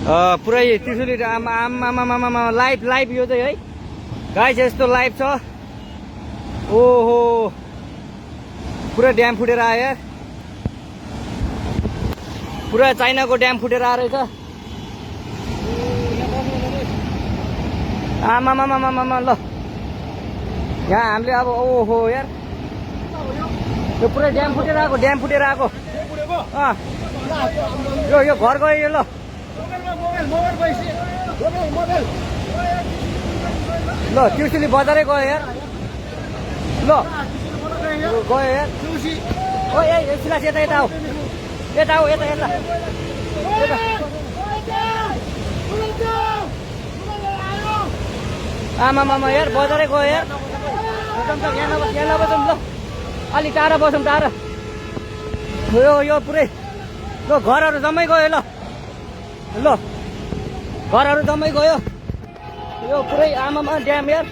पुरै त्रिशुली आमा लाइभ यो चाहिँ है गाइस यस्तो लाइभ छ। ओहो पुरा ड्याम फुटेर आयो यार, पुरा चाइनाको ड्याम फुटेर आएर रहेछ। आमामामामामा ल यहाँ हामीले अब ओहो यार यो पुरै ड्याम फुटेर आएको यो घर गयो यो। ल ल त्रिशुली बजारै गयो यार। ल गयो यार। ओ ए सिलास यता आऊ यता आमामामा यार बजारै गयो यार। यहाँ नबसौँ ल, अलि टाढा बसौँ टाढा। यो पुरै ल घरहरू जम्मै गयो। ल घरहरू जम्मै गयो यो पुरै आमामा ड्याम यार।